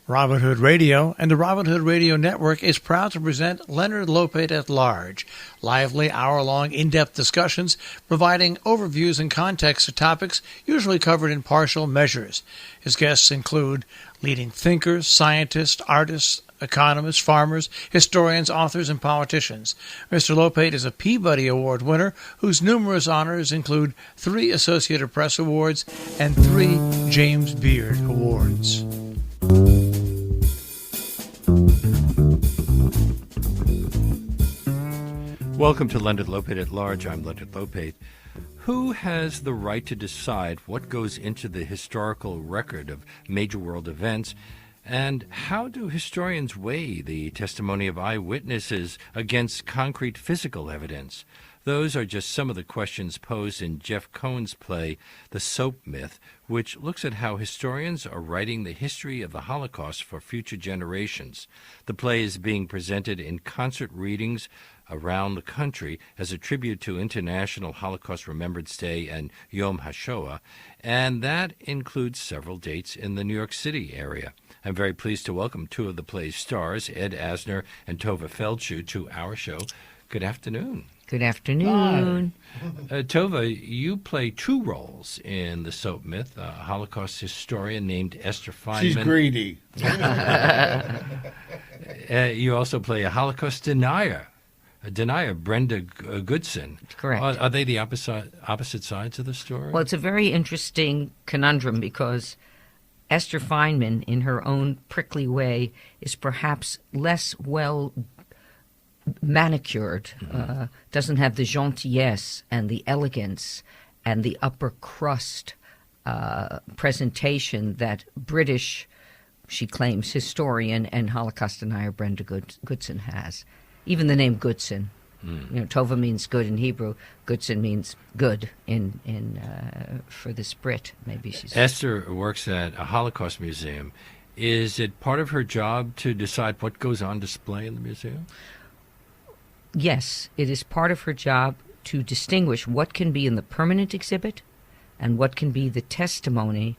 Robin Hood Radio and the Robin Hood Radio Network is proud to present Leonard Lopate at Large, lively hour-long in-depth discussions providing overviews and context to topics usually covered in partial measures. His guests include leading thinkers, scientists, artists, economists, farmers, historians, authors, and politicians. Mr. Lopate is a Peabody Award winner whose numerous honors include 3 Associated Press Awards and 3 James Beard Awards. Welcome to Leonard Lopate at Large. I'm Leonard Lopate. Who has the right to decide what goes into the historical record of major world events, and how do historians weigh the testimony of eyewitnesses against concrete physical evidence? Those are just some of the questions posed in Jeff Cohen's play, The Soap Myth, which looks at how historians are writing the history of the Holocaust for future generations. The play is being presented in concert readings around the country as a tribute to International Holocaust Remembrance Day and Yom HaShoah, and that includes several dates in the New York City area. I'm very pleased to welcome 2 of the play's stars, Ed Asner and Tovah Feldshuh, to our show. Good afternoon. Good afternoon. Tovah, you play 2 roles in The Soap Myth, a Holocaust historian named Esther Feynman. She's greedy. You also play a Holocaust denier, Brenda Goodson. Correct. Are they the opposite sides of the story? Well, it's a very interesting conundrum because Esther Feynman, in her own prickly way, is perhaps less well manicured, doesn't have the gentillesse and the elegance and the upper crust presentation that British, she claims, historian and Holocaust denier Brenda Goodson has. Even the name Goodson. You know, Tovah means good in Hebrew. Goodson means good in for this Brit. Maybe she's... Esther works at a Holocaust museum. Is it part of her job to decide what goes on display in the museum? Yes, it is part of her job to distinguish what can be in the permanent exhibit and what can be the testimony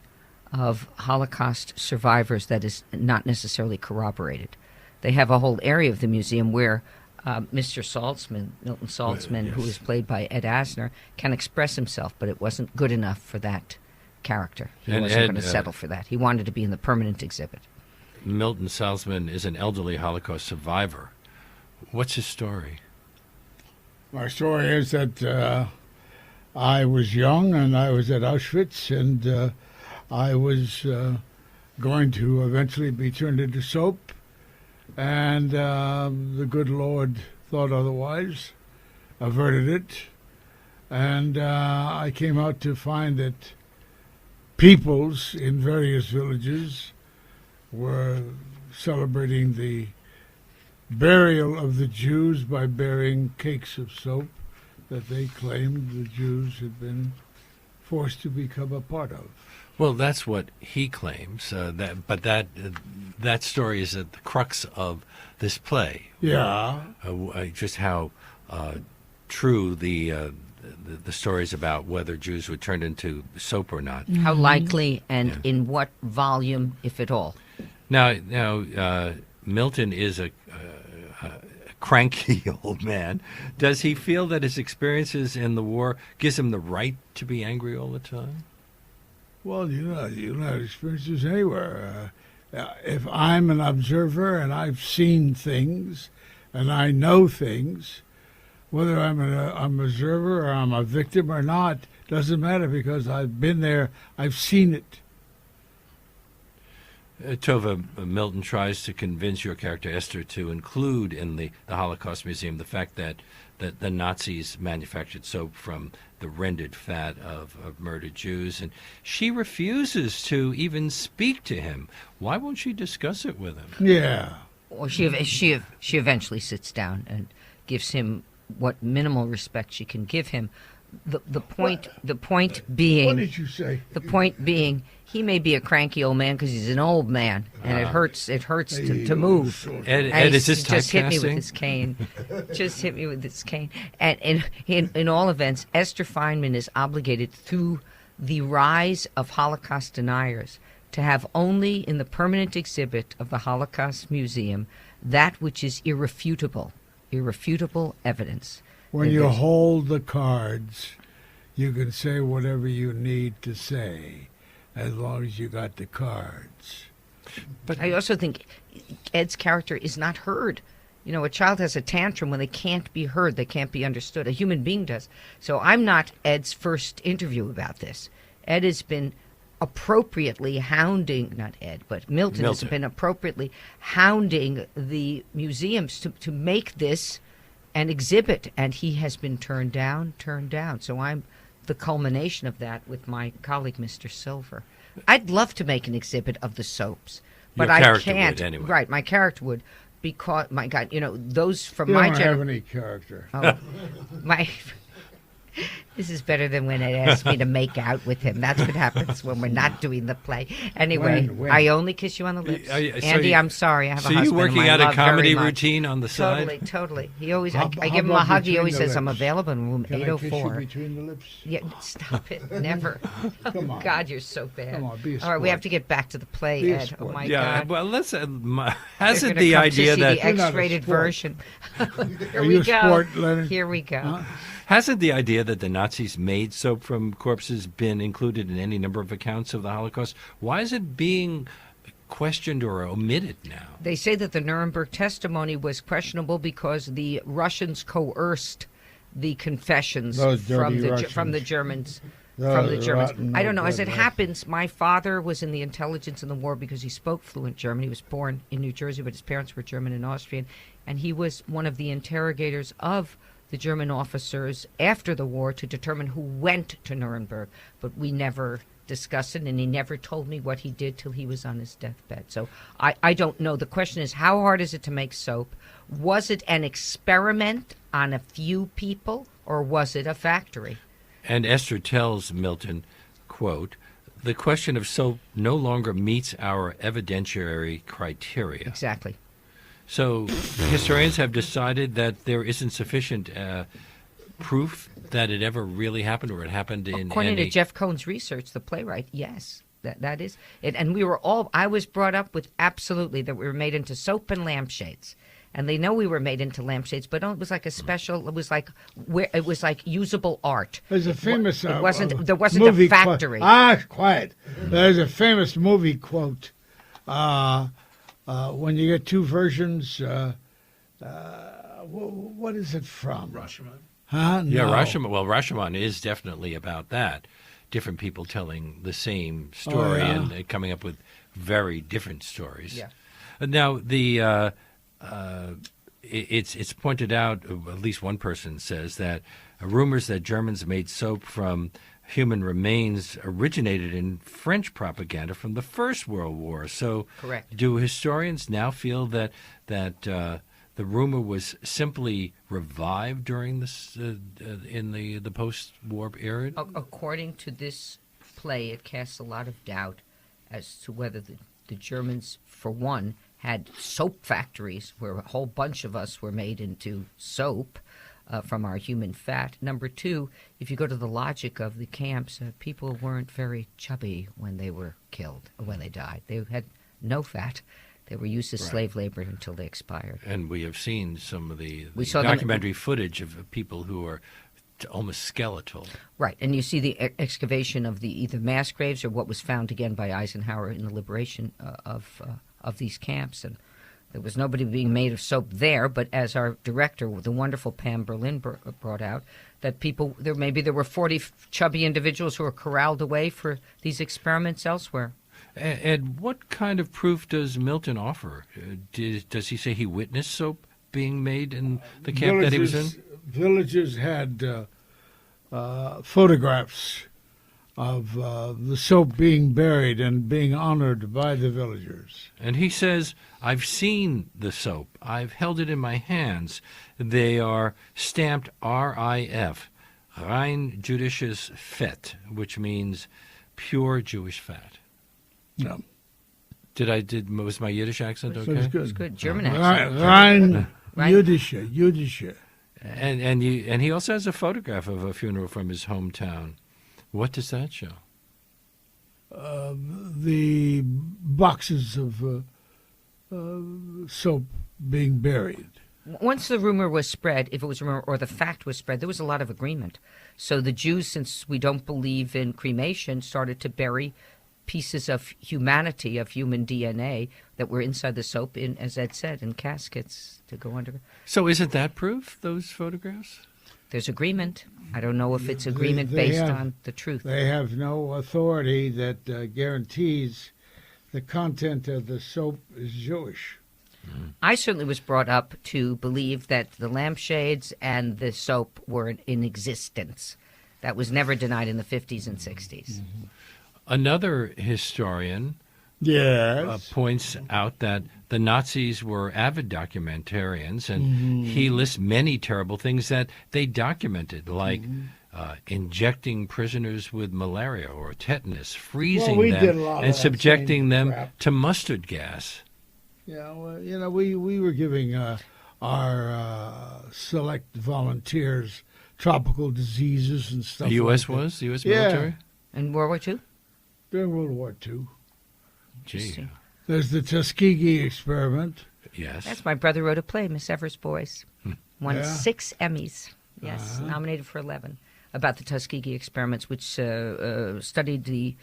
of Holocaust survivors that is not necessarily corroborated. They have a whole area of the museum where Mr. Saltzman, Milton Saltzman, yes, who is played by Ed Asner, can express himself, but it wasn't good enough for that character. He wasn't going to settle for that. He wanted to be in the permanent exhibit. Milton Saltzman is an elderly Holocaust survivor. What's his story? My story is that I was young and I was at Auschwitz, and I was going to eventually be turned into soap, and the good Lord thought otherwise, averted it, and I came out to find that peoples in various villages were celebrating the burial of the Jews by burying cakes of soap that they claimed the Jews had been forced to become a part of. Well, that's what he claims. But that story is at the crux of this play. Yeah. Just how true the stories about whether Jews were turned into soap or not. How likely and in what volume, if at all? Now, Milton is a cranky old man. Does he feel that his experiences in the war gives him the right to be angry all the time? Well, you don't have experiences anywhere. If I'm an observer and I've seen things and I know things, whether I'm an observer or I'm a victim or not, doesn't matter because I've been there, I've seen it. Tovah, Milton tries to convince your character Esther to include in the Holocaust Museum the fact that the Nazis manufactured soap from the rendered fat of murdered Jews, and she refuses to even speak to him. Why won't she discuss it with him? Yeah. Well, she eventually sits down and gives him what minimal respect she can give him. The point being. What did you say? The point being, he may be a cranky old man because he's an old man, and it hurts to move. Ed, is this just hit me with typecasting? his cane. Just hit me with his cane. And in all events, Esther Feynman is obligated through the rise of Holocaust deniers to have only in the permanent exhibit of the Holocaust Museum that which is irrefutable evidence. When you hold the cards, you can say whatever you need to say, as long as you got the cards. But I also think Ed's character is not heard. You know, a child has a tantrum when they can't be heard, they can't be understood. A human being does. So I'm not Ed's first interview about this. Ed has been appropriately hounding, not Ed, but Milton has been appropriately hounding the museums to make this an exhibit, and he has been turned down. So I'm the culmination of that with my colleague, Mr. Silver. I'd love to make an exhibit of the soaps, but I can't. Would, anyway. Right, my character would, because, my God, you know, those from you my don't have any character. Oh, this is better than when Ed asked me to make out with him. That's what happens when we're not doing the play. Anyway, When? I only kiss you on the lips. Andy, I'm sorry. I have a husband. So you working whom I out a love comedy very much. routine on the side? Totally. He always, I How give him a about hug. He between always the says, I'm lips? available in room Can I kiss you 804. between the lips? Yeah, stop it. Never. Come on. God, you're so bad. Come on, be a All right, we sport. have to get back to the play, Be a Ed. Oh, sport. my Yeah, God. well, let's. They're Hasn't gonna the come to idea see that the You're not a X-rated sport. version. Here Are we you a go. sport, Leonard? Here we go. Huh? Hasn't the idea that the Nazis made soap from corpses been included in any number of accounts of the Holocaust? Why is it being questioned or omitted now? They say that the Nuremberg testimony was questionable because the Russians coerced the confessions Those from dirty the Russians. from the Germans. Those From the Germans. rotten, I don't know. As no-good it happens, my father was in the intelligence in the war because he spoke fluent German. He was born in New Jersey, but his parents were German and Austrian. And he was one of the interrogators of the German officers after the war to determine who went to Nuremberg. But we never discussed it, and he never told me what he did till he was on his deathbed. So I don't know. The question is, how hard is it to make soap? Was it an experiment on a few people, or was it a factory? And Esther tells Milton, quote, the question of soap no longer meets our evidentiary criteria. Exactly. So historians have decided that there isn't sufficient proof that it ever really happened, or it happened in According any... to Jeff Cohn's research, the playwright, yes, that is it. And we were all, I was brought up with absolutely that we were made into soap and lampshades. And they know we were made into lampshades, but it was like a special. It was like usable art. There's a famous. There wasn't a movie factory. Quiet. There's a famous movie quote. When you get two versions, what is it from? Rashomon. Huh? Yeah, No. Rashomon. Well, Rashomon is definitely about that. Different people telling the same story yeah? and coming up with very different stories. Yeah. Now, it's pointed out, at least one person says, that rumors that Germans made soap from human remains originated in French propaganda from the First World War. So, Correct. Do historians now feel that the rumor was simply revived during this in the post-war period? According to this play, it casts a lot of doubt as to whether the Germans, for one, had soap factories where a whole bunch of us were made into soap from our human fat. Number two, if you go to the logic of the camps, people weren't very chubby when they were killed, or when they died. They had no fat. They were used as slave labor until they expired. And we have seen some of the We saw them- documentary footage of people who are almost skeletal. Right, and you see the excavation of the either mass graves or what was found again by Eisenhower in the liberation of these camps, and there was nobody being made of soap there. But as our director, the wonderful Pam Berlin, brought out, that there were 40 chubby individuals who were corralled away for these experiments elsewhere. And what kind of proof does Milton offer? Does he say he witnessed soap being made in the camp that he was in? Villagers had photographs of the soap being buried and being honored by the villagers. And he says, I've seen the soap. I've held it in my hands. They are stamped RIF, Rein Judisches Fett, which means pure Jewish fat. Yeah. Was my Yiddish accent okay? That's good. It's good German accent. Rein Right. Jüdische. And he also has a photograph of a funeral from his hometown. What does that show? the boxes of soap being buried. Once the rumor was spread, if it was a rumor or the fact was spread, there was a lot of agreement. So the Jews, since we don't believe in cremation, started to bury pieces of humanity, of human DNA that were inside the soap, in, as Ed said, in caskets to go under. So isn't that proof, those photographs? There's agreement. I don't know if it's agreement based on the truth. They have no authority that guarantees the content of the soap is Jewish. I certainly was brought up to believe that the lampshades and the soap were in existence. That was never denied in the 50s and 60s. Another historian Yes. points out that the Nazis were avid documentarians, and he lists many terrible things that they documented, like injecting prisoners with malaria or tetanus, freezing we did a them, lot of and that subjecting same them crap. to mustard gas. Yeah, well, we were giving our select volunteers tropical diseases and stuff. The U.S. like that. was? The U.S. Yeah. military? In World War II? During World War II. Gee, Interesting. There's the Tuskegee experiment. yes. That's my brother wrote a play, Miss Evers' Boys. Won Yeah. 6 Emmys. Yes, nominated for 11. About the Tuskegee experiments, which studied the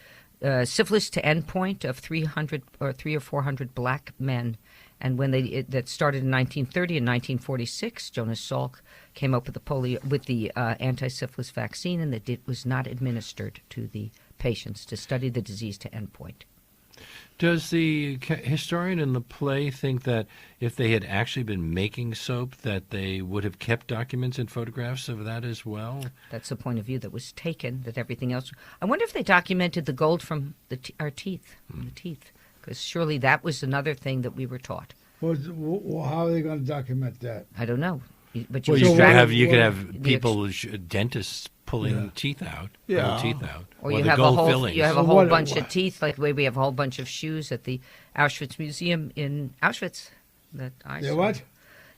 syphilis to endpoint of 300 or 300 or 400 black men. And when that started in 1930 and 1946, Jonas Salk came up with the anti-syphilis vaccine, and that it was not administered to the patients to study the disease to endpoint. Does the historian in the play think that if they had actually been making soap, that they would have kept documents and photographs of that as well? That's the point of view that was taken, that everything else... I wonder if they documented the gold from our teeth, the teeth, because surely that was another thing that we were taught. Well, how are they going to document that? I don't know. But Well, you you could have the people, dentists pulling teeth out, Yeah. old teeth out, Or you the have a gold whole fillings. you have a So whole what- bunch of teeth, like the way we have a whole bunch of shoes at the Auschwitz Museum in Auschwitz. That I Yeah, saw. what?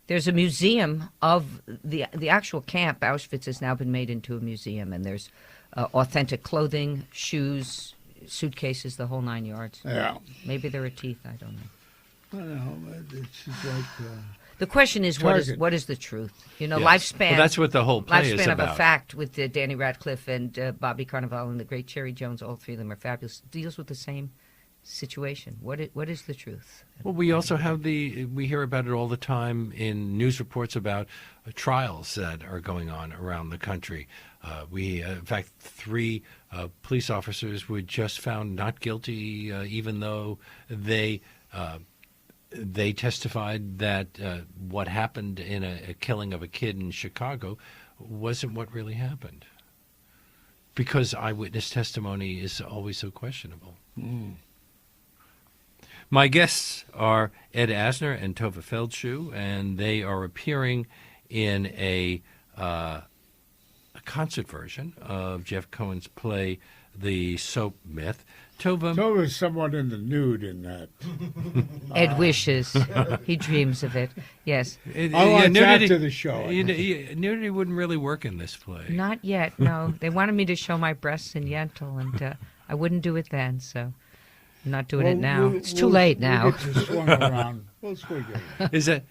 There's a museum of the actual camp. Auschwitz has now been made into a museum, and there's authentic clothing, shoes, suitcases, the whole 9 yards. Yeah. Maybe there are teeth. I don't know. I don't know, but it's just like... The question is, Target. what is the truth? You know, Yes. lifespan. Well, that's what the whole play is Lifespan of about. a Fact with Danny Radcliffe and Bobby Carnival and the great Cherry Jones. All three of them are fabulous. Deals with the same situation. What is the truth? Well, we also have we hear about it all the time in news reports about trials that are going on around the country. In fact, 3 police officers were just found not guilty, even though they testified that what happened in a killing of a kid in Chicago wasn't what really happened, because eyewitness testimony is always so questionable. My guests are Ed Asner and Tovah Feldshuh, and they are appearing in a concert version of Jeff Cohen's play, The Soap Myth. Tovah, is somewhat in the nude in that. Ed wishes. He dreams of it. Yes. I'll watch after the show. Nudity wouldn't really work in this play. Not yet, no. They wanted me to show my breasts in Yentl, and I wouldn't do it then, so I'm not doing it now. It's too late now. We'll get you swung around. We'll swing it. Is that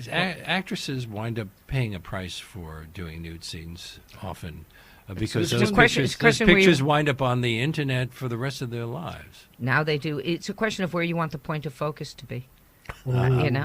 actresses wind up paying a price for doing nude scenes often? Because It's those a question- pictures, it's a question where pictures you- wind up on the internet for the rest of their lives. Now they do. It's a question of where you want the point of focus to be. You know?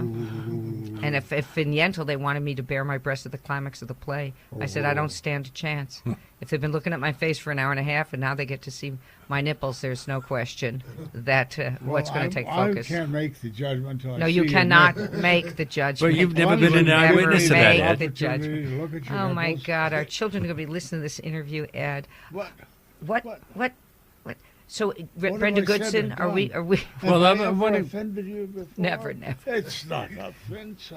And if in Yentl they wanted me to bare my breast at the climax of the play, I said, I don't stand a chance. If they've been looking at my face for an hour and a half and now they get to see my nipples, there's no question that what's going to take focus. I can't make the judgment until No, I see you your cannot nipples. make the judgment. But you've never Well, been an you've never eyewitness of that, made Ed. the Opportunity judgment. to look at your Oh, my nipples. God. Our children are going to be listening to this interview, Ed. What? What? So, What Brenda have I said Goodson, or are we? done? Are we? Well, Have I'm I ever wondering- offended you before? Never. It's not an offense.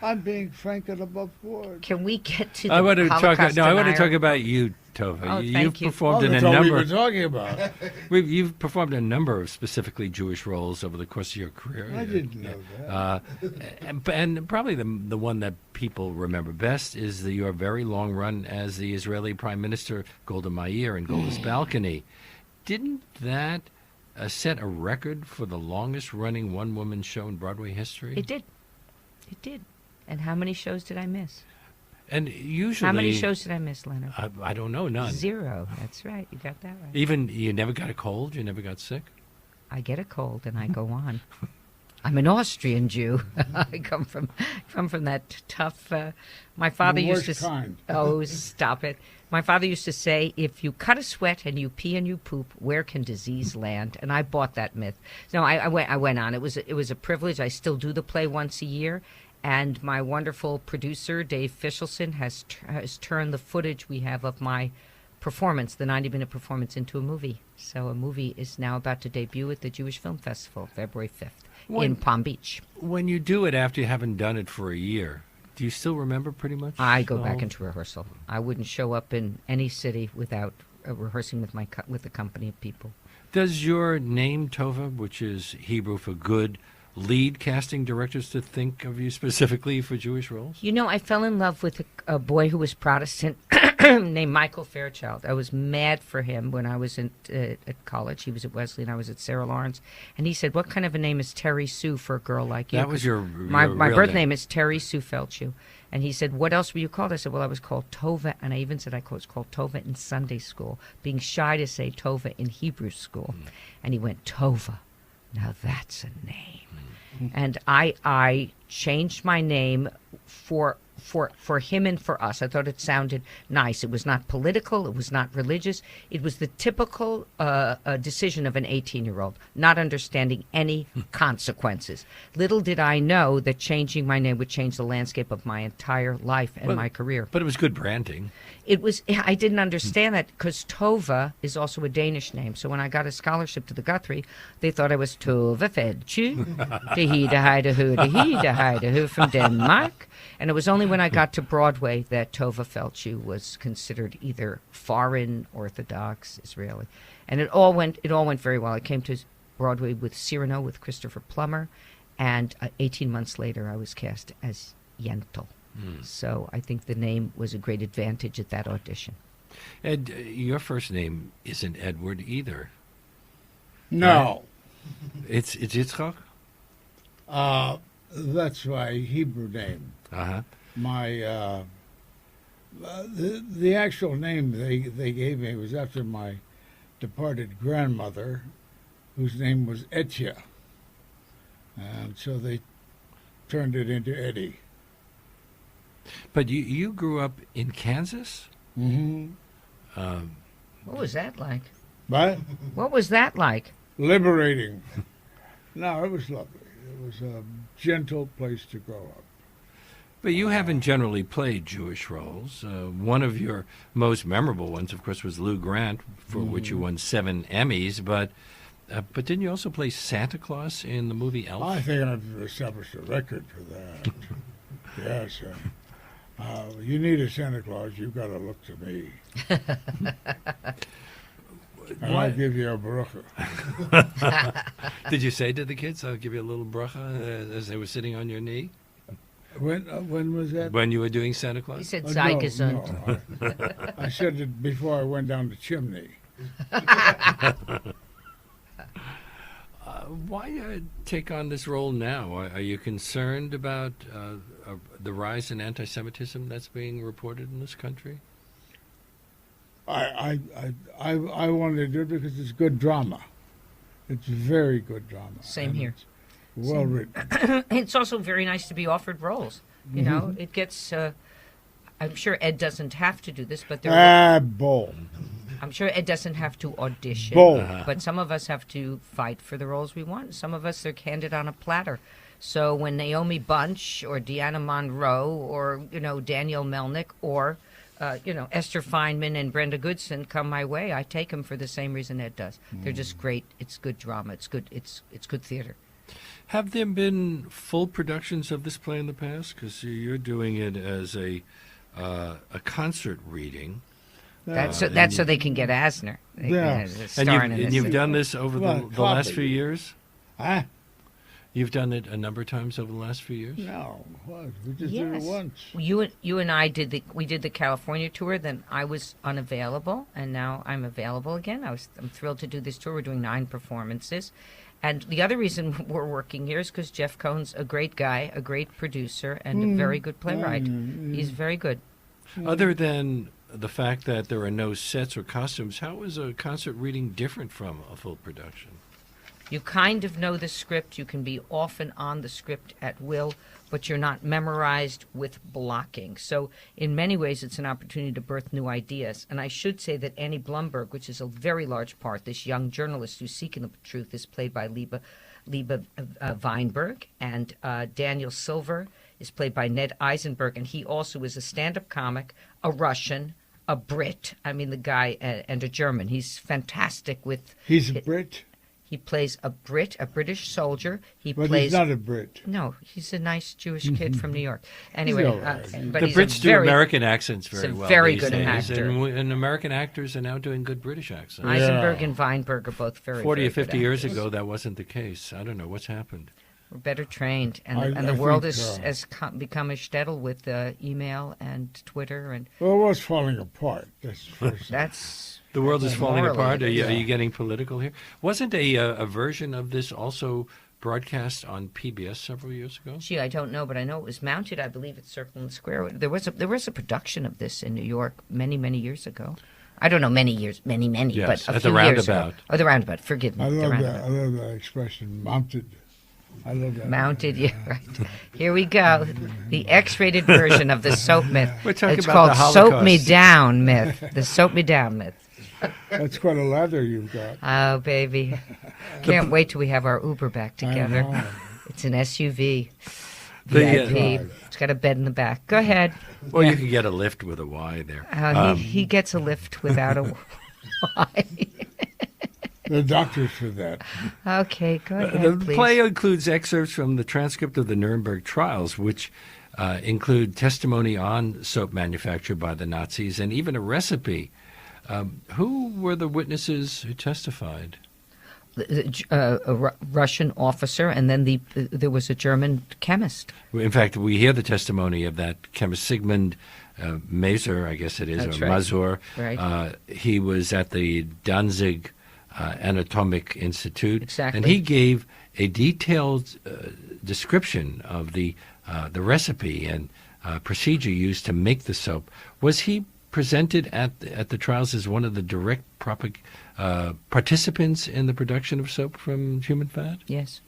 I'm being frank and above board. Can we get to the I want to talk. Holocaust No, I want to denier? talk about you, Tovah. Oh, You've thank you. performed in a That's all we've number. been talking about. You've performed a number of specifically Jewish roles over the course of your career. I didn't know that. And probably the one that people remember best is your very long run as the Israeli Prime Minister, Golda Meir, in Golda's Balcony. didn't that set a record for the longest-running one-woman show in Broadway history? It did. It did. And how many shows did I miss? And usually... How many shows did I miss, Leonard? I don't know, none. 0. That's right. You got that right. Even, you never got a cold? You never got sick? I get a cold and I go on. I'm an Austrian Jew. I come from that tough. My father used to. Kind. Oh, stop it! My father used to say, "If you cut a sweat and you pee and you poop, where can disease land?" And I bought that myth. No, I went on. It was a privilege. I still do the play once a year, and my wonderful producer Dave Fischelson has turned the footage we have of my performance, the 90-minute performance, into a movie. So a movie is now about to debut at the Jewish Film Festival, February 5th. In Palm Beach. When you do it after you haven't done it for a year, do you still remember pretty much? I go back into rehearsal. I wouldn't show up in any city without rehearsing with a company of people. Does your name, Tovah, which is Hebrew for good, lead casting directors to think of you specifically for Jewish roles? You know, I fell in love with a boy who was Protestant named Michael Fairchild. I was mad for him when I was at college. He was at Wesley and I was at Sarah Lawrence. And he said, "What kind of a name is Terry Sue for a girl like you?" That was your my real birth name is Terry Sue Feldshuh. And he said, "What else were you called?" I said, "Well, I was called Tovah." And I even said I was called Tovah in Sunday school, being shy to say Tovah in Hebrew school. And he went, "Tovah, now that's a name." And I changed my name for him and for us. I thought it sounded nice. It was not political. It was not religious. It was the typical decision of an 18-year-old, not understanding any consequences. Little did I know that changing my name would change the landscape of my entire life and my career. But it was good branding. It was. I didn't understand that because Tovah is also a Danish name. So when I got a scholarship to the Guthrie, they thought I was Tovah Feldshuh, de from Denmark. And it was only when I got to Broadway that Tovah Feldshuh was considered either foreign, Orthodox, Israeli. And it all went very well. I came to Broadway with Cyrano, with Christopher Plummer, and 18 months later I was cast as Yentl. So I think the name was a great advantage at that audition. Ed, your first name isn't Edward either. No. It's Yitzchak? That's my Hebrew name. Uh-huh. My the actual name they gave me was after my departed grandmother, whose name was Etya, and so they turned it into Eddie. But you grew up in Kansas? Mm-hmm. What was that like? But What was that like? liberating. No, it was lovely. It was a gentle place to grow up. But you haven't generally played Jewish roles. One of your most memorable ones, of course, was Lou Grant, for which you won 7 Emmys. But didn't you also play Santa Claus in the movie Elf? I think I've established a record for that. Yes. You need a Santa Claus, you've got to look to me. And I'll give you a bracha. Did you say to the kids, "I'll give you a little bracha," as they were sitting on your knee? When was that? When you were doing Santa He Claus? said, No, "Sei gesund." I said it before I went down the chimney. Why take on this role now? Are you concerned about the rise in anti-Semitism that's being reported in this country? I wanted to do it because it's good drama. It's very good drama. Same and here. it's well written. It's also very nice to be offered roles. You know, it gets. I'm sure Ed doesn't have to do this, but Bull. I'm sure Ed doesn't have to audition. Bull. But some of us have to fight for the roles we want. Some of us are handed on a platter. So when Naomi Bunch or Deanna Monroe or Daniel Melnick or Esther Feynman and Brenda Goodson come my way, I take them for the same reason Ed does. They're just great. It's good drama. It's good. It's good theater. Have there been full productions of this play in the past? Because you're doing it as a concert reading. That's so they can get Asner. Yeah. And you've done this over the last few years? Huh? You've done it a number of times over the last few years? No, what? We just did it once. You and I did the California tour. Then I was unavailable, and now I'm available again. I'm thrilled to do this tour. We're doing 9 performances, and the other reason we're working here is because Jeff Cohn's a great guy, a great producer, and a very good playwright. He's very good. Other than the fact that there are no sets or costumes, how is a concert reading different from a full production? You kind of know the script. You can be off and on the script at will, but you're not memorized with blocking. So in many ways, it's an opportunity to birth new ideas. And I should say that Annie Blumberg, which is a very large part, this young journalist who's seeking the truth, is played by Liebe Weinberg. And Daniel Silver is played by Ned Eisenberg. And he also is a stand-up comic, a Russian, a Brit. I mean, the guy, and a German. He's fantastic with... He's a Brit? He plays a British soldier. But he's not a Brit. No, he's a nice Jewish kid from New York. Anyway, but the he's Brits do American accents very well. Very these good days, actor. And American actors are now doing good British accents. Eisenberg and Weinberg are both very 40 very or 50 good years actors. ago, that wasn't the case. I don't know what's happened. We're better trained, and I the world think, has become a shtetl with email and Twitter and. Well, it was falling apart. That's. The world is falling morally, apart. Are yeah. you getting political here? Wasn't a version of this also broadcast on PBS several years ago? Gee, I don't know, but I know it was mounted. I believe at Circle and Square. There was a production of this in New York many years ago. I don't know, many, Yes, but a at few the years ago. roundabout. Oh, the roundabout. Forgive me. I the love roundabout. that. I love that expression, mounted. I love that. Mounted, yeah, right. Here we go. The X-rated version of the soap myth. We're talking it's about the called Soap Holocaust. Me Down myth. The Soap Me Down myth. That's quite a ladder you've got. Oh, baby. Can't wait till we have our Uber back I together. know. It's an SUV. The, VIP. It's got a bed in the back. Go ahead. Well, you can get a lift with a Y there. He gets a lift without a Y. The doctors for that. Okay, go ahead, The please. play includes excerpts from the transcript of the Nuremberg trials, which include testimony on soap manufactured by the Nazis and even a recipe. Who were the witnesses who testified? A Russian officer, and then there was a German chemist. In fact, we hear the testimony of that chemist Sigmund Maser, I guess it is, That's or right. Mazur. Right. He was at the Danzig Anatomic Institute, Exactly. and he gave a detailed description of the recipe and procedure used to make the soap. Was he presented at the trials as one of the direct participants in the production of soap from human fat? Yes.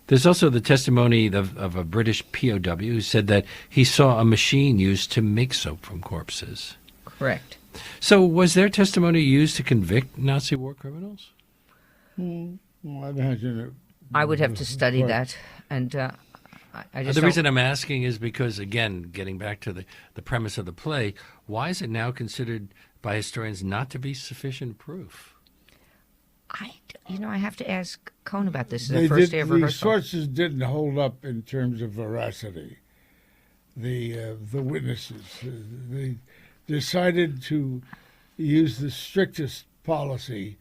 There's also the testimony of a British POW who said that he saw a machine used to make soap from corpses. Correct. So was their testimony used to convict Nazi war criminals? Well, I imagine it. I would have to study Right. that, and I just The don't- reason I'm asking is because, again, getting back to the premise of the play, why is it now considered by historians not to be sufficient proof? I have to ask Cohn about this. This is the first day of The rehearsal. sources didn't hold up in terms of veracity. The witnesses, they decided to use the strictest policy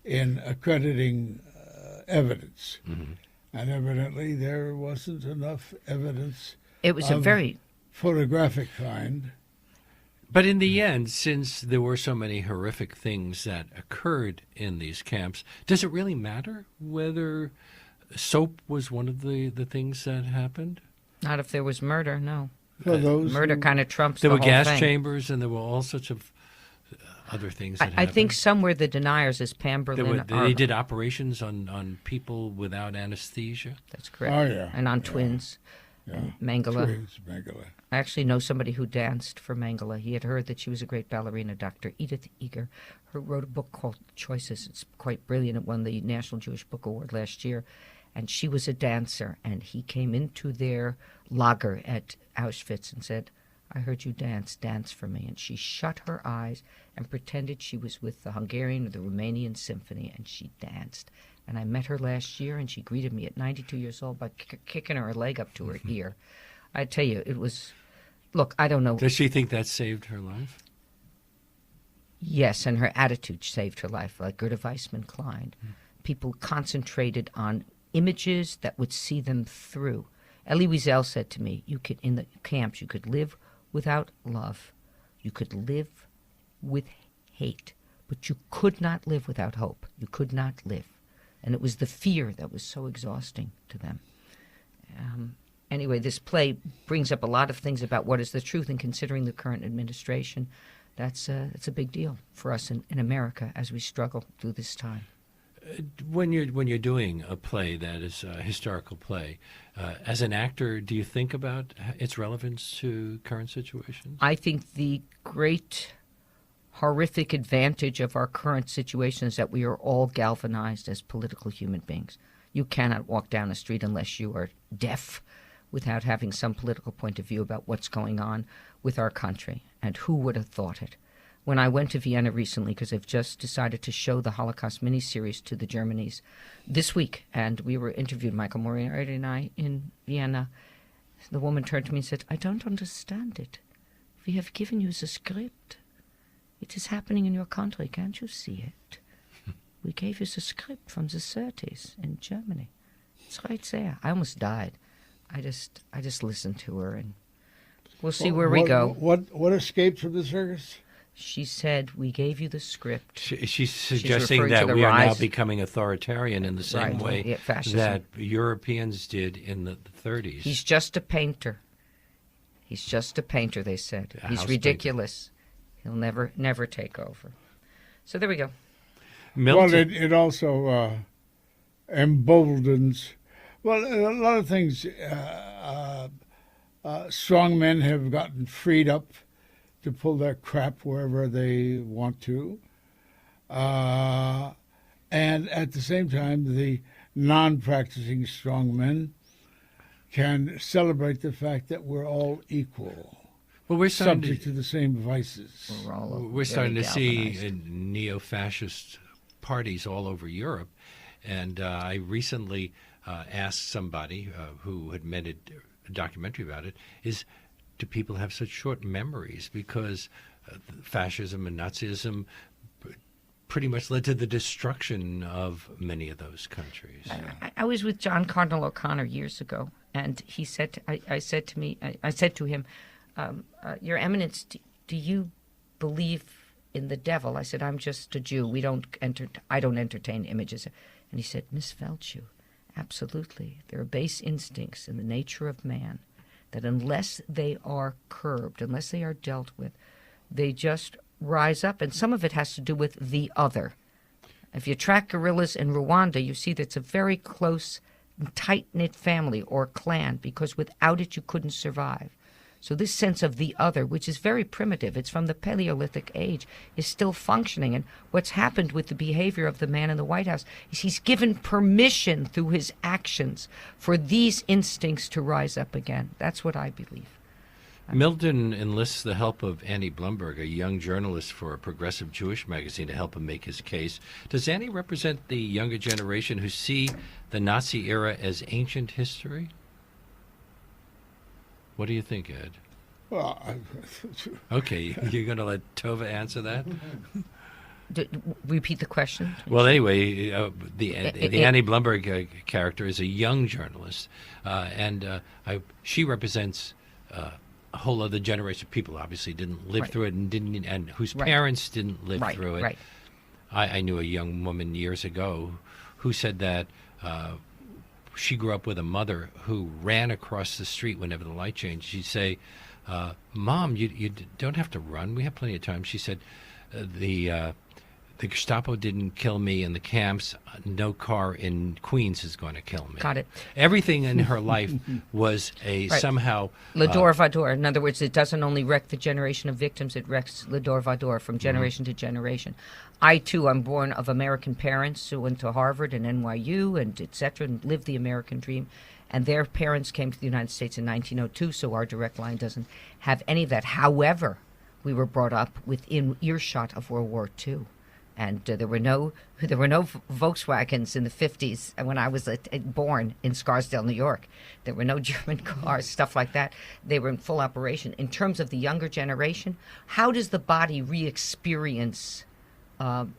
in accrediting evidence, and evidently there wasn't enough evidence. It was a of very photographic kind. But in the end, since there were so many horrific things that occurred in these camps, does it really matter whether soap was one of the things that happened? not if there was murder. No, For those murder who- kind of trumps There the were whole gas thing. chambers, and there were all sorts of other things that I happened. think some were the deniers, as Pam They Berlin. they did operations on people without anesthesia. That's correct. Oh, yeah. And on twins, and Mengele. Twins, Mengele. I actually know somebody who danced for Mengele. He had heard that she was a great ballerina. Dr. Edith Eger, who wrote a book called Choices. It's quite brilliant. It won the National Jewish Book Award last year. And she was a dancer. And he came into their lager at Auschwitz and said, I heard you dance for me. And she shut her eyes and pretended she was with the Hungarian or the Romanian symphony, and she danced. And I met her last year, and she greeted me at 92 years old by kicking her leg up to her ear. I tell you, it was... Look, I don't know. Does she think that saved her life? Yes, and her attitude saved her life, like Gerda Weissman Klein. People concentrated on images that would see them through. Elie Wiesel said to me, in the camps, you could live without love. You could live with hate. But you could not live without hope. You could not live. And it was the fear that was so exhausting to them. Anyway, this play brings up a lot of things about what is the truth, and considering the current administration, it's a big deal for us in America as we struggle through this time. When you're doing a play that is a historical play, as an actor, do you think about its relevance to current situations? I think the great horrific advantage of our current situation is that we are all galvanized as political human beings. You cannot walk down the street unless you are deaf without having some political point of view about what's going on with our country. And who would have thought it? When I went to Vienna recently, because I've just decided to show the Holocaust miniseries to the Germans this week, and we were interviewed, Michael Moriarty and I, in Vienna, the woman turned to me and said, "I don't understand it. We have given you the script. It is happening in your country. Can't you see it? We gave you the script from the 30s in Germany. It's right there." I almost died. I just listened to her, and we'll see where we go. What escaped from the circus? She said, "We gave you the script." She's suggesting that we are now becoming authoritarian in the same way that Europeans did in the 30s. He's just a painter. He's just a painter, they said. He's ridiculous. He'll never take over. So there we go. Milton. Well, it also emboldens. Well, a lot of things. Strong men have gotten freed up to pull their crap wherever they want to. And at the same time, the non-practicing strong men can celebrate the fact that we're all equal. Well, we're subject to the same vices. We're starting to see neo-fascist parties all over Europe. And I recently asked somebody who had made a documentary about it, do people have such short memories? Because fascism and Nazism pretty much led to the destruction of many of those countries. I was with John Cardinal O'Connor years ago, and he said, I said to him, Your Eminence, do you believe in the devil? I said, I'm just a Jew. I don't entertain images. And he said, Miss Feldshuh, absolutely. There are base instincts in the nature of man that unless they are curbed, unless they are dealt with, they just rise up. And some of it has to do with the other. If you track guerrillas in Rwanda, you see that it's a very close, tight-knit family or clan, because without it you couldn't survive. So this sense of the other, which is very primitive, it's from the Paleolithic age, is still functioning. And what's happened with the behavior of the man in the White House is he's given permission through his actions for these instincts to rise up again. That's what I believe. Milton enlists the help of Annie Blumberg, a young journalist for a progressive Jewish magazine, to help him make his case. Does Annie represent the younger generation who see the Nazi era as ancient history? What do you think, Ed? Well, okay, you're going to let Tovah answer that? Repeat the question. Well, anyway, the Annie Blumberg character is a young journalist, and she represents a whole other generation of people. Obviously, didn't live through it, and whose parents didn't live through it. Right. I knew a young woman years ago who said that she grew up with a mother who ran across the street whenever the light changed. She'd say, Mom, you don't have to run. We have plenty of time. She said, the Gestapo didn't kill me in the camps. No car in Queens is going to kill me. Got it. Everything in her life was somehow... Le Dor Vador. In other words, it doesn't only wreck the generation of victims, it wrecks Le Dor Vador from generation to generation. I, too, am born of American parents who went to Harvard and NYU and et cetera, and lived the American dream. And their parents came to the United States in 1902, so our direct line doesn't have any of that. However, we were brought up within earshot of World War II. And there were no Volkswagens in the 50s when I was born in Scarsdale, New York. There were no German cars, stuff like that. They were in full operation. In terms of the younger generation, how does the body re-experience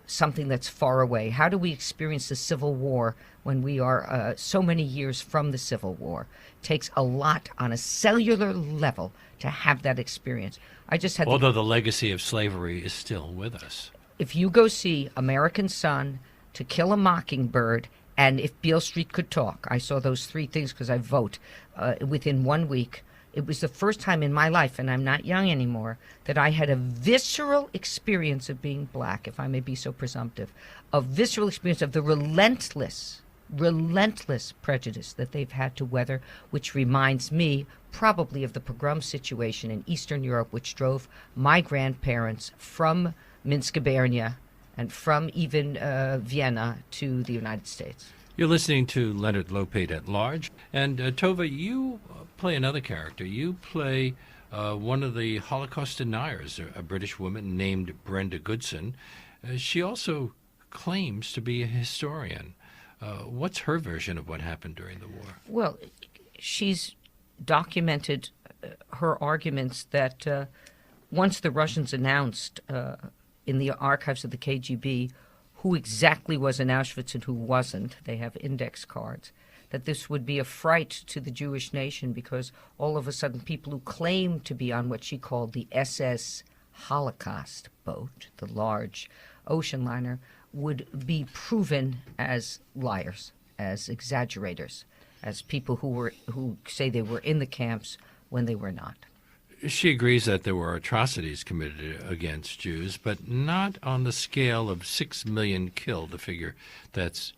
something that's far away? How do we experience the Civil War when we are so many years from the Civil War? It takes a lot on a cellular level to have that experience. I just had Although the legacy of slavery is still with us. If you go see American Son, To Kill a Mockingbird, and If Beale Street Could Talk, I saw those three things because I vote within 1 week. It was the first time in my life, and I'm not young anymore, that I had a visceral experience of being black, if I may be so presumptive, a visceral experience of the relentless prejudice that they've had to weather, which reminds me probably of the pogrom situation in Eastern Europe, which drove my grandparents from Minsk, Gubernia, and from even Vienna to the United States. You're listening to Leonard Lopate at Large. And Tovah, you play another character. You play one of the Holocaust deniers, a British woman named Brenda Goodson. She also claims to be a historian. What's her version of what happened during the war? Well, she's documented her arguments that once the Russians announced in the archives of the KGB who exactly was in Auschwitz and who wasn't, they have index cards, that this would be a fright to the Jewish nation because all of a sudden people who claimed to be on what she called the SS Holocaust boat, the large ocean liner, would be proven as liars, as exaggerators, as people who say they were in the camps when they were not. She agrees that there were atrocities committed against Jews, but not on the scale of 6 million killed, the figure that's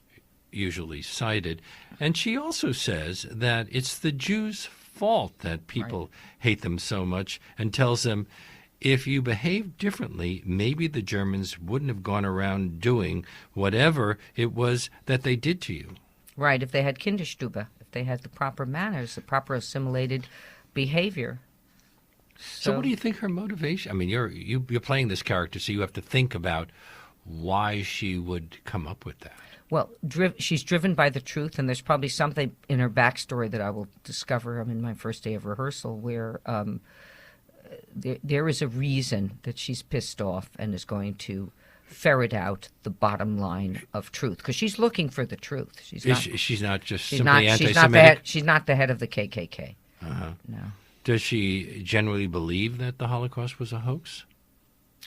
usually cited. And she also says that it's the Jews' fault that people hate them so much, and tells them, if you behave differently, maybe the Germans wouldn't have gone around doing whatever it was that they did to you. Right, if they had Kinderstube, if they had the proper manners, the proper assimilated behavior. So what do you think her motivation? I mean, you're playing this character, so you have to think about why she would come up with that. Well, she's driven by the truth, and there's probably something in her backstory that I will discover in my first day of rehearsal where there is a reason that she's pissed off and is going to ferret out the bottom line of truth, because she's looking for the truth. She's not just simply anti-Semitic? She's not the head of the KKK. Uh-huh. No. Does she generally believe that the Holocaust was a hoax?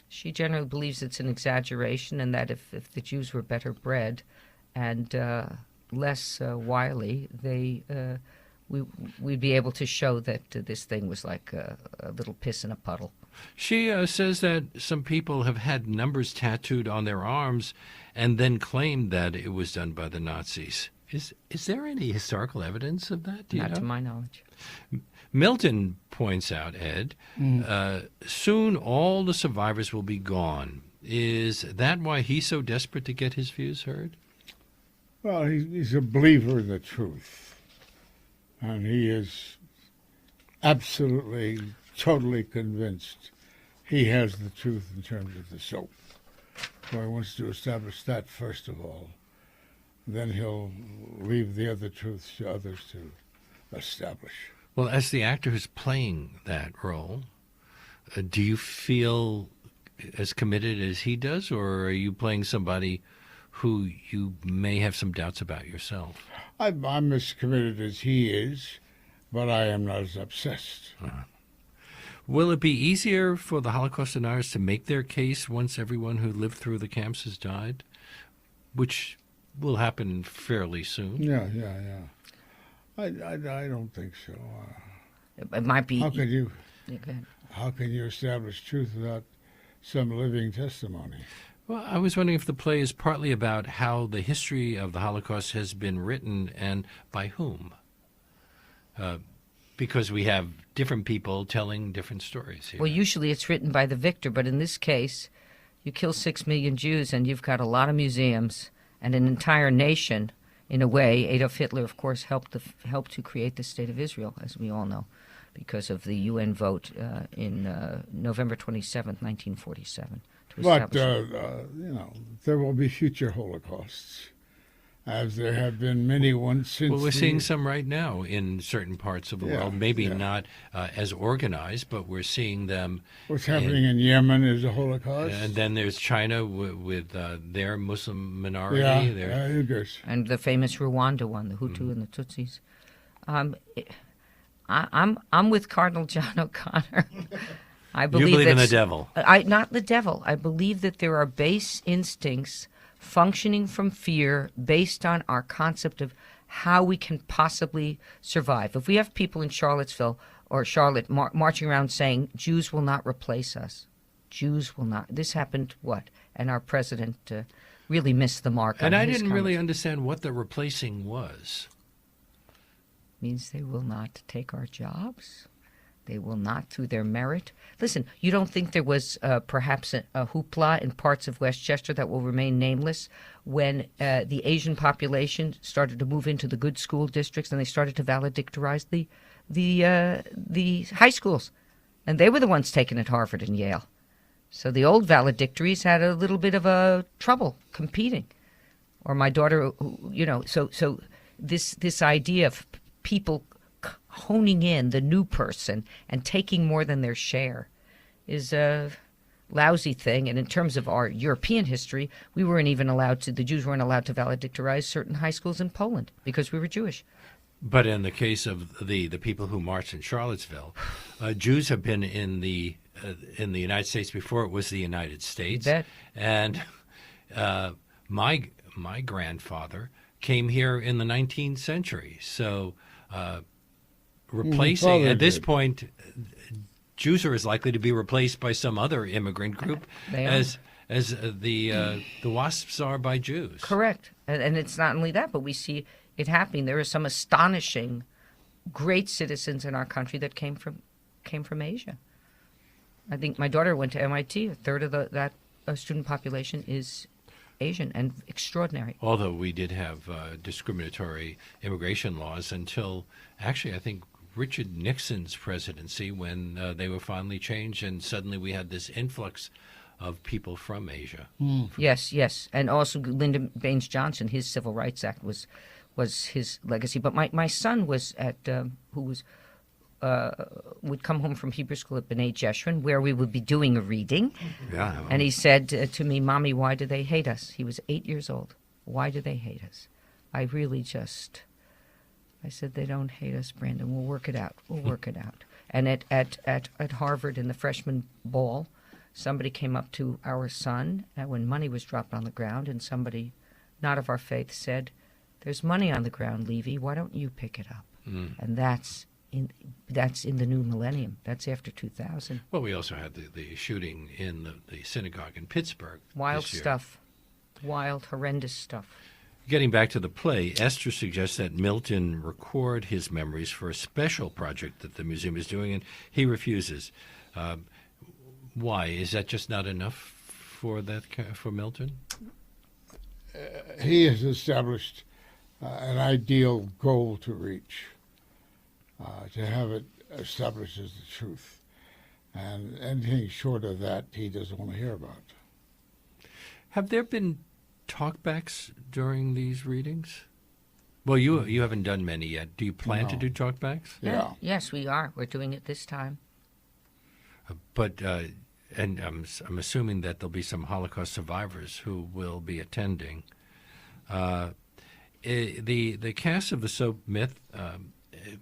She generally believes it's an exaggeration, and that if the Jews were better bred and less wily, we'd be able to show that this thing was like a little piss in a puddle. She says that some people have had numbers tattooed on their arms and then claimed that it was done by the Nazis. Is there any historical evidence of that? Not to my knowledge. Milton points out, Ed, soon all the survivors will be gone. Is that why he's so desperate to get his views heard? Well, he's a believer in the truth. And he is absolutely, totally convinced he has the truth in terms of the soap. So he wants to establish that first of all. Then he'll leave the other truths to others to establish. Well, as the actor who's playing that role, do you feel as committed as he does, or are you playing somebody who you may have some doubts about yourself? I'm as committed as he is, but I am not as obsessed. Will it be easier for the Holocaust deniers to make their case once everyone who lived through the camps has died, which will happen fairly soon? Yeah. I don't think so. It might be. How can you? Yeah, go ahead. How can you establish truth without some living testimony? Well, I was wondering if the play is partly about how the history of the Holocaust has been written and by whom. Because we have different people telling different stories here. Well, usually it's written by the victor, but in this case, you kill 6 million Jews and you've got a lot of museums and an entire nation. In a way, Adolf Hitler, of course, helped to create the State of Israel, as we all know, because of the UN vote in November 27th, 1947. But, there will be future Holocausts. as there have been many ones since. Well, we're seeing some right now in certain parts of the world. Maybe not as organized, but we're seeing them. What's happening in Yemen is a Holocaust. And then there's China with their Muslim minority. And the famous Rwanda one, the Hutu and the Tutsis. I'm with Cardinal John O'Connor. I believe you believe in the devil. Not the devil. I believe that there are base instincts functioning from fear based on our concept of how we can possibly survive. If we have people in Charlottesville or Charlotte marching around saying, Jews will not replace us. Jews will not. This happened, what? And our president really missed the mark on And I his didn't comments. really understand what the replacing was. Means they will not take our jobs. They will not through their merit. Listen, you don't think there was perhaps a hoopla in parts of Westchester that will remain nameless when the Asian population started to move into the good school districts and they started to valedictorize the high schools, and they were the ones taken at Harvard and Yale. So the old valedictories had a little bit of a trouble competing. Or my daughter, so this idea of people honing in the new person and taking more than their share is a lousy thing. And in terms of our European history, we weren't even allowed to, the Jews weren't allowed to valedictorize certain high schools in Poland because we were Jewish. But in the case of the people who marched in Charlottesville, Jews have been in the United States before it was the United States. You bet. And my grandfather came here in the 19th century. So replacing at this point, Jews are as likely to be replaced by some other immigrant group as the WASPs are by Jews. Correct. And it's not only that, but we see it happening. There are some astonishing, great citizens in our country that came from Asia. I think my daughter went to MIT. A third of that student population is Asian, and extraordinary. Although we did have discriminatory immigration laws until, actually, I think Richard Nixon's presidency, when they were finally changed, and suddenly we had this influx of people from Asia. Yes, and also Lyndon Baines Johnson, his Civil Rights Act was his legacy. But my son was would come home from Hebrew school at B'nai Jeshurun, where we would be doing a reading. Yeah. And he said to me, Mommy, why do they hate us? He was 8 years old. Why do they hate us? I said, they don't hate us, Brandon. We'll work it out. And at Harvard in the freshman ball, somebody came up to our son when money was dropped on the ground, and somebody, not of our faith, said, there's money on the ground, Levy. Why don't you pick it up? And that's in the new millennium. That's after 2000. Well, we also had the shooting in the synagogue in Pittsburgh. Wild stuff. Wild, horrendous stuff. Getting back to the play, Esther suggests that Milton record his memories for a special project that the museum is doing, and he refuses. Why? Is that just not enough for Milton? He has established an ideal goal to reach, to have it established as the truth. And anything short of that, he doesn't want to hear about. Have there been talkbacks during these readings? Well, you haven't done many yet. Do you plan to do talkbacks? Yeah. Yes, we are. We're doing it this time. But and I'm assuming that there'll be some Holocaust survivors who will be attending. The cast of the soap Myth,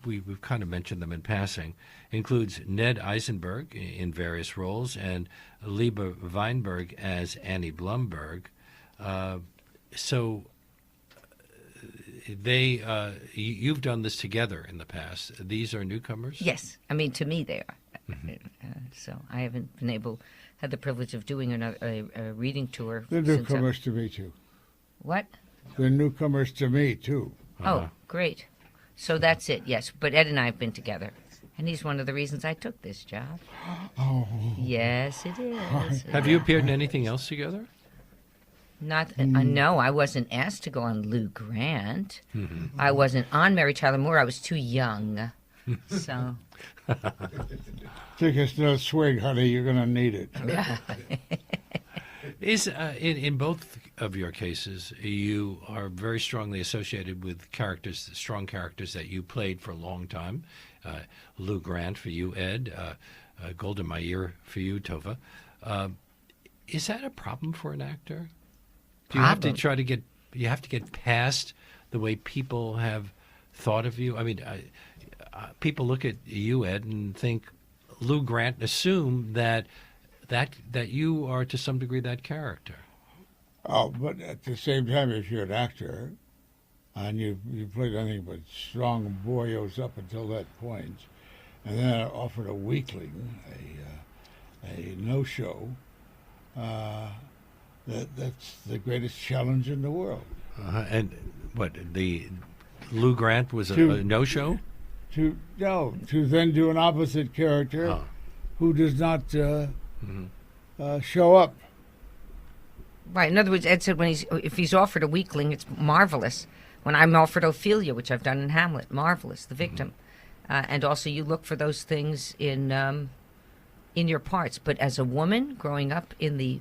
we've kind of mentioned them in passing, includes Ned Eisenberg in various roles and Liebe Weinberg as Annie Blumberg. So you've done this together in the past. These are newcomers? Yes. I mean, to me, they are. So I haven't had the privilege of doing a reading tour. They're newcomers to me, too. What? They're newcomers to me, too. Oh, great. So that's it, yes. But Ed and I have been together. And he's one of the reasons I took this job. Oh. Yes, it is. Have you appeared in anything else together? Not, no, I wasn't asked to go on Lou Grant. I wasn't on Mary Tyler Moore. I was too young. So. Take us to a swig, honey. You're going to need it. Is in both of your cases, you are very strongly associated with characters, strong characters that you played for a long time. Lou Grant for you, Ed. Golda Meir for you, Tovah. Is that a problem for an actor? Do you have to try to get? You have to get past the way people have thought of you. I mean, people look at you, Ed, and think Lou Grant, assume that you are to some degree that character. Oh, but at the same time, if you're an actor and you played anything but strong boyos up until that point, and then offered a weakling, a no-show, that's the greatest challenge in the world. And what, the Lou Grant was a no-show? To then do an opposite character who does not show up. Right. In other words, Ed said if he's offered a weakling, it's marvelous. When I'm offered Ophelia, which I've done in Hamlet, marvelous, the victim. And also you look for those things in your parts. But as a woman growing up in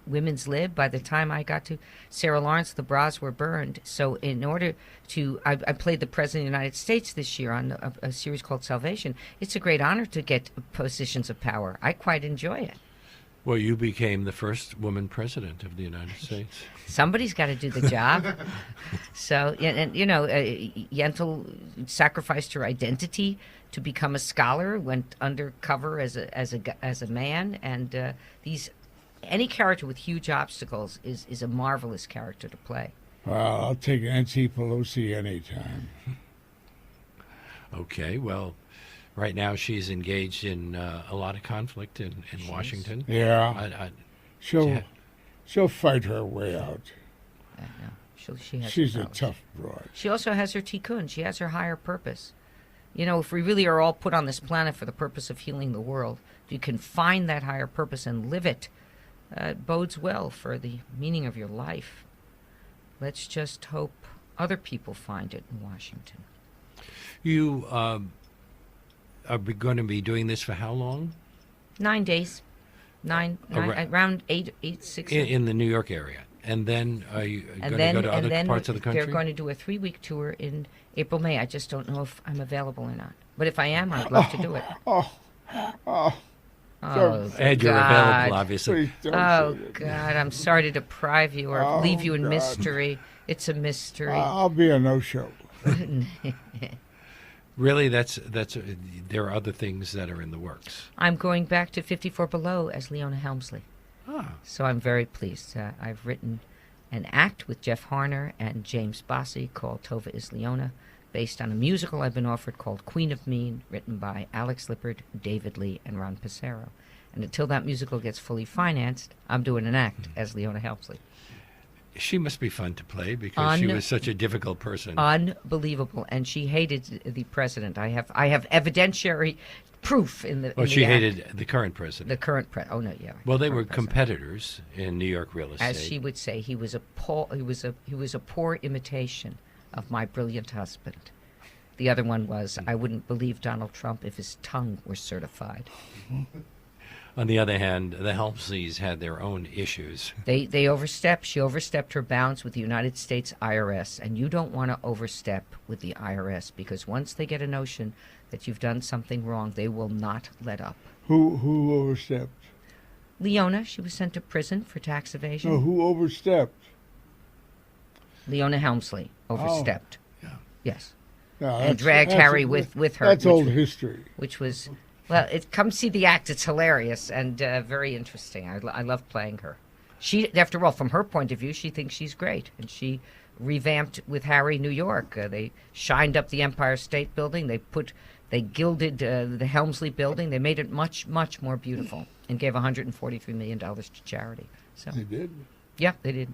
women's lib, by the time I got to Sarah Lawrence, the bras were burned. So in order to, I played the President of the United States this year on a series called Salvation. It's a great honor to get positions of power. I quite enjoy it. Well, you became the first woman president of the United States. Somebody's got to do the job. So, and Yentl sacrificed her identity to become a scholar, went undercover as a man, and any character with huge obstacles is a marvelous character to play. Well, I'll take Nancy Pelosi anytime. Okay, well, right now she's engaged in a lot of conflict in Washington. Yeah. She'll fight her way out. She's a tough broad. She also has her tikkun. She has her higher purpose. If we really are all put on this planet for the purpose of healing the world, if you can find that higher purpose and live it, it bodes well for the meaning of your life. Let's just hope other people find it in Washington. You are going to be doing this for how long? 9 days. Around 6. In the New York area. And then are you going to go to other parts of the country? They're going to do a 3-week tour in April, May. I just don't know if I'm available or not. But if I am, I'd love to do it. Ed, you're available, obviously. Oh, God, I'm sorry to deprive you or leave you in mystery. It's a mystery. I'll be a no-show. Really, there are other things that are in the works. I'm going back to 54 Below as Leona Helmsley. So I'm very pleased. I've written an act with Jeff Harner and James Bossie called Tovah is Leona, based on a musical I've been offered called Queen of Mean, written by Alex Lippard, David Lee, and Ron Passero. And until that musical gets fully financed, I'm doing an act as Leona Helmsley. She must be fun to play because she was such a difficult person. Unbelievable, and she hated the president. I have evidentiary proof in the. Well, she hated the current president. The current president. Oh no, yeah. Well, they were competitors in New York real estate. As she would say, he was a poor imitation of my brilliant husband. The other one was, I wouldn't believe Donald Trump if his tongue were certified. On the other hand, the Helmsleys had their own issues. They overstepped. She overstepped her bounds with the United States IRS, and you don't want to overstep with the IRS because once they get a notion that you've done something wrong, they will not let up. Who overstepped? Leona. She was sent to prison for tax evasion. No, who overstepped? Leona Helmsley overstepped. Yeah. Yes. No, and dragged Harry with her. That's old history. Which was... Well, come see the act. It's hilarious and very interesting. I love playing her. She, after all, from her point of view, she thinks she's great. And she revamped with Harry New York. They shined up the Empire State Building. They gilded the Helmsley Building. They made it much, much more beautiful and gave $143 million to charity. So They did? Yeah, they did.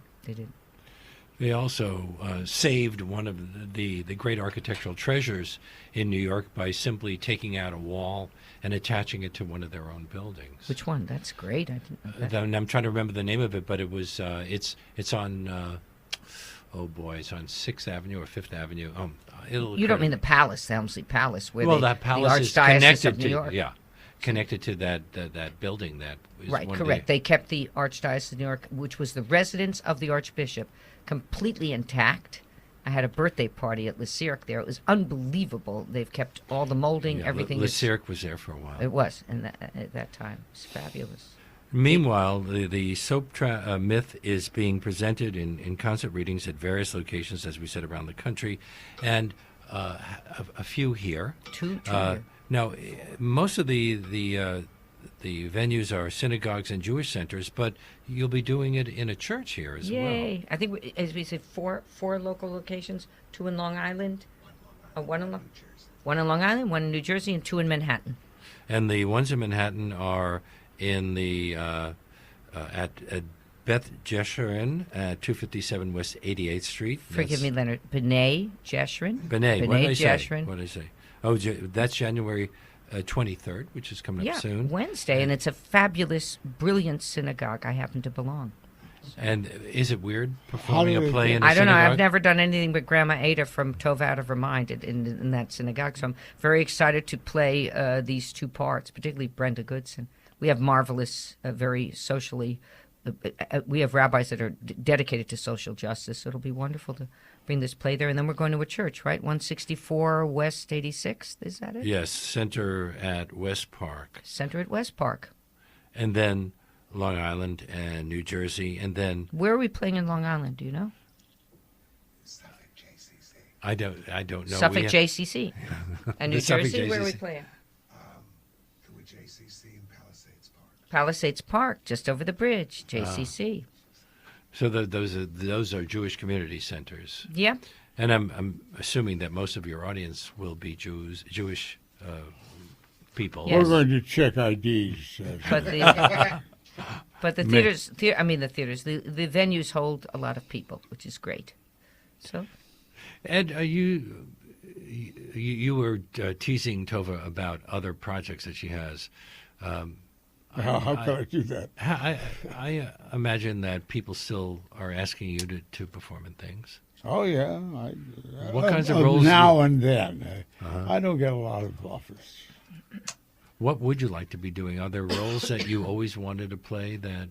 They also saved one of the great architectural treasures in New York by simply taking out a wall and attaching it to one of their own buildings. Which one? That's great. I didn't know that. I'm trying to remember the name of it, but it was it's on it's on 6th Avenue or 5th Avenue. You don't mean the Palace, the Helmsley Palace, where that palace the is Archdiocese connected of New York. to connected to that building. That is Right, one correct. Day. They kept the Archdiocese of New York, which was the residence of the Archbishop, completely intact. I had a birthday party at Le Cirque there. It was unbelievable. They've kept all the molding, everything. Le Cirque was there for a while. It was, and at that time. It was fabulous. Meanwhile, the soap myth is being presented in concert readings at various locations, as we said, around the country, and a few here. Two here. Now, most of the venues are synagogues and Jewish centers, but you'll be doing it in a church here as well. Yay! I think, as we said, four local locations: two in Long Island, one in Long Island, one in New Jersey, and two in Manhattan. And the ones in Manhattan are in the at Beth Jeshurun at 257 West 88th Street. Forgive me, Leonard. B'nai Jeshurun. B'nai. What did I say? Jeshurun. What did I say? Oh, that's January 23rd, which is coming up soon. Wednesday, and it's a fabulous, brilliant synagogue. I happen to belong. And is it weird performing a play in a I don't know. synagogue? I've never done anything but Grandma Ada from Tovah Out of Her Mind in that synagogue, so I'm very excited to play these two parts, particularly Brenda Goodson. We have marvelous, very socially, we have rabbis that are dedicated to social justice, so it'll be wonderful to bring this play there. And then we're going to a church, right? 164 West 86th, is that it? Yes, Center at West Park. Center at West Park. And then Long Island and New Jersey, and then... Where are we playing in Long Island, do you know? Suffolk JCC. I don't know. Suffolk JCC. And New Suffolk Jersey, where are we JCC. playing? The JCC in Palisades Park. Palisades Park, just over the bridge, JCC. So those are Jewish community centers. Yeah. And I'm assuming that most of your audience will be Jewish people. Yes. We're going to check IDs. But the theaters, the venues hold a lot of people, which is great. So, Ed, you were teasing Tovah about other projects that she has. How can I do that? I imagine that people still are asking you to perform in things. Oh, yeah. What kinds of roles? Now and then. I don't get a lot of offers. What would you like to be doing? Are there roles that you always wanted to play that...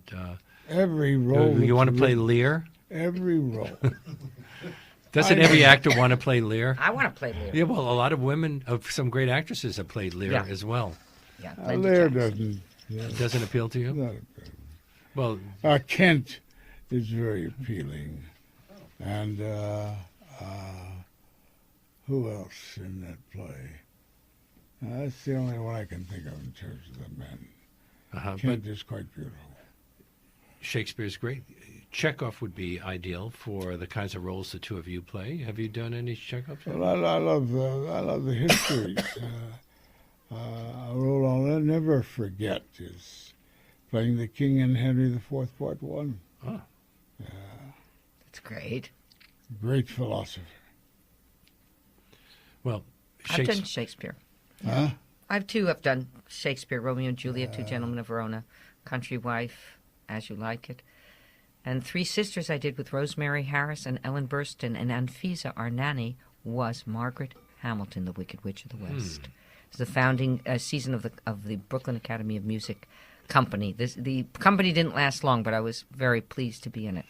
Every role. you want to play Lear? Every role. Doesn't every actor want to play Lear? I want to play Lear. Yeah, well, a lot of women, some great actresses have played Lear as well. Yeah, Linda Lear Jackson. Doesn't appeal to you? Not Well, Kent is very appealing. And who else in that play? That's the only one I can think of in terms of the men. Kent is quite beautiful. Shakespeare's great. Chekhov would be ideal for the kinds of roles the two of you play. Have you done any Chekhov? Well, I love the histories. A role I'll never forget is playing the King in Henry IV, Part 1. Oh. That's great. Great philosopher. Well, I've done Shakespeare. Huh? I've done Shakespeare, Romeo and Juliet, Two Gentlemen of Verona, Country Wife, As You Like It. And Three Sisters I did with Rosemary Harris and Ellen Burstyn, and Anfisa, our nanny, was Margaret Hamilton, the Wicked Witch of the West. It was the founding season of the Brooklyn Academy of Music company. The company didn't last long, but I was very pleased to be in it.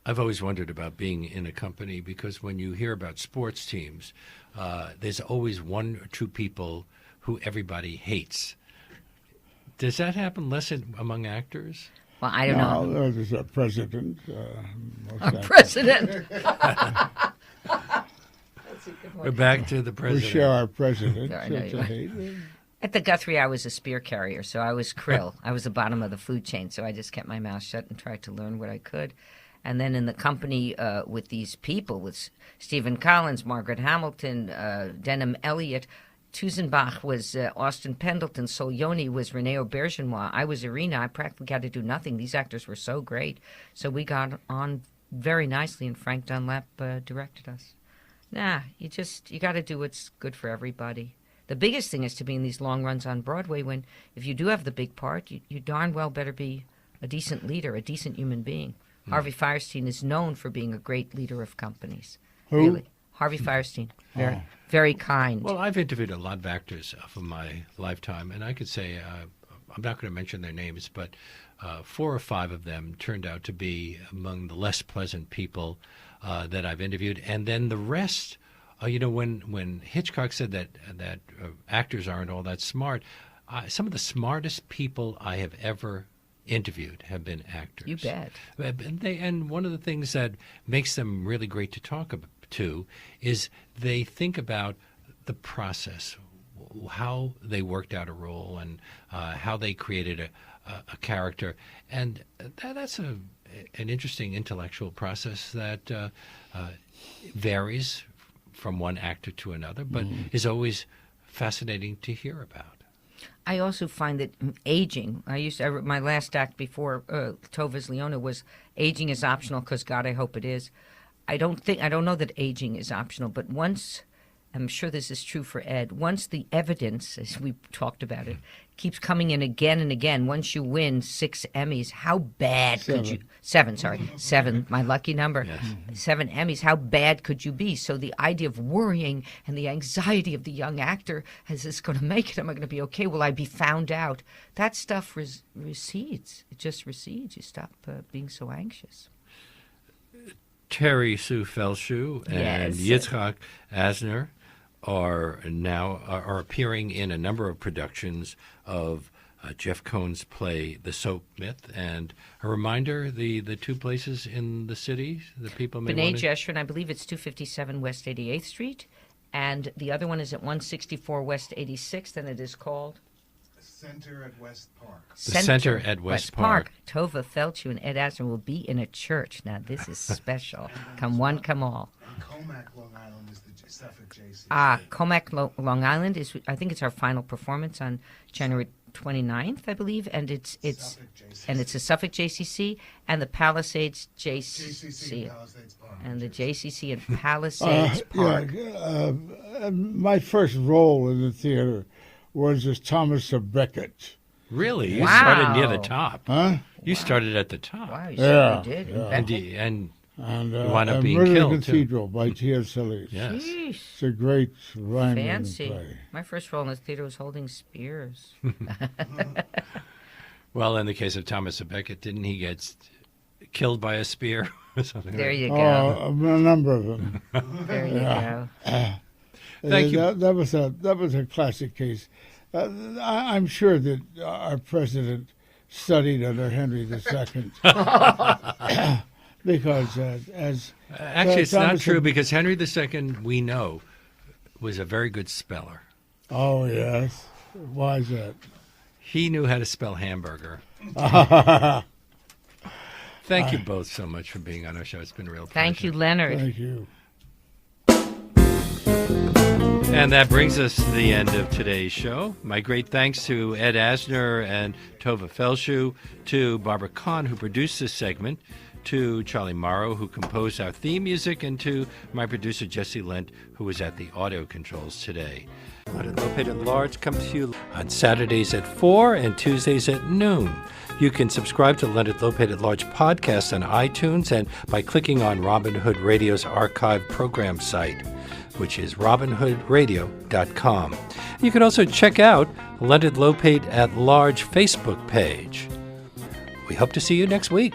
I've always wondered about being in a company because when you hear about sports teams, there's always one or two people who everybody hates. Does that happen less among actors? Well, I don't know. No, there's a president. Our president. We're back to the We president. share our president. I know It's you a are. hate. At the Guthrie, I was a spear carrier, so I was krill. I was the bottom of the food chain, so I just kept my mouth shut and tried to learn what I could. And then in the company with these people, with Stephen Collins, Margaret Hamilton, Denham Elliott, Tuzenbach was Austin Pendleton, Solioni was Rene Aubergenois. I was Irina. I practically had to do nothing. These actors were so great. So we got on very nicely, and Frank Dunlap directed us. You got to do what's good for everybody. The biggest thing is to be in these long runs on Broadway when, if you do have the big part, you darn well better be a decent leader, a decent human being. Harvey Fierstein is known for being a great leader of companies. Who? Really. Harvey Firestein. Very, very kind. Well, I've interviewed a lot of actors of my lifetime, and I could say, I'm not going to mention their names, but 4 or 5 of them turned out to be among the less pleasant people that I've interviewed. And then the rest, when Hitchcock said that actors aren't all that smart, some of the smartest people I have ever interviewed have been actors. You bet. And one of the things that makes them really great to talk to is they think about the process, how they worked out a role, and how they created a character. And that's an interesting intellectual process that varies from one actor to another, but is always fascinating to hear about. I also find that aging, my last act before Tovah's Leonard was aging is optional because God, I hope it is. I don't know that aging is optional, but once, I'm sure this is true for Ed, once the evidence, as we talked about it, keeps coming in again and again, once you win 6 Emmys, how bad could you... 7, sorry. 7, my lucky number. Yes. 7 Emmys, how bad could you be? So the idea of worrying and the anxiety of the young actor, is this going to make it? Am I going to be okay? Will I be found out? That stuff recedes. It just recedes. You stop being so anxious. Terry Sue Feldshuh and Yitzhak Asner are appearing in a number of productions of Jeff Cohn's play The Soap Myth. And a reminder, the 2 places in the city that people may B'nai want to... Jeshurun, I believe it's 257 West 88th Street, and the other one is at 164 West 86th, and it is called... Center at West Park. The Center at West Park. Tovah Feldshuh and Ed Asner will be in a church. Now, this is special. Come one, come all. And Comac, Long Island is the Suffolk JC. Comac, Long Island is, I think it's our final performance on January 29th, I believe, and it's a Suffolk JCC and the Palisades JCC. And the JCC in Palisades Park. My first role in the theater was as Thomas of Becket. Really? You Wow. started near the top. Huh? You started at the top. Wow, you Yeah, certainly did. yeah. And And you wound up being Murder killed, in the Cathedral by T.S. Eliot. Yes. Sheesh. It's a great rhyming Fancy. play. My first role in the theater was holding spears. Well, in the case of Thomas of Becket, didn't he get killed by a spear or something? There you go. A number of them. There you go. Thank you. That was a classic case. I'm sure that our president studied under Henry II. Because Actually, it's not Thomas true of- because Henry II, we know, was a very good speller. Oh, yes. Why is that? He knew how to spell hamburger. Thank you both so much for being on our show. It's been a real pleasure. Thank you, Leonard. Thank you. And that brings us to the end of today's show. My great thanks to Ed Asner and Tovah Feldshuh, to Barbara Kahn, who produced this segment, to Charlie Morrow, who composed our theme music, and to my producer, Jesse Lent, who was at the audio controls today. Leonard Lopate at Large comes to you on Saturdays at 4 and Tuesdays at noon. You can subscribe to Leonard Lopate at Large podcast on iTunes and by clicking on Robin Hood Radio's archive program site, which is robinhoodradio.com. You can also check out Leonard Lopate at Large Facebook page. We hope to see you next week.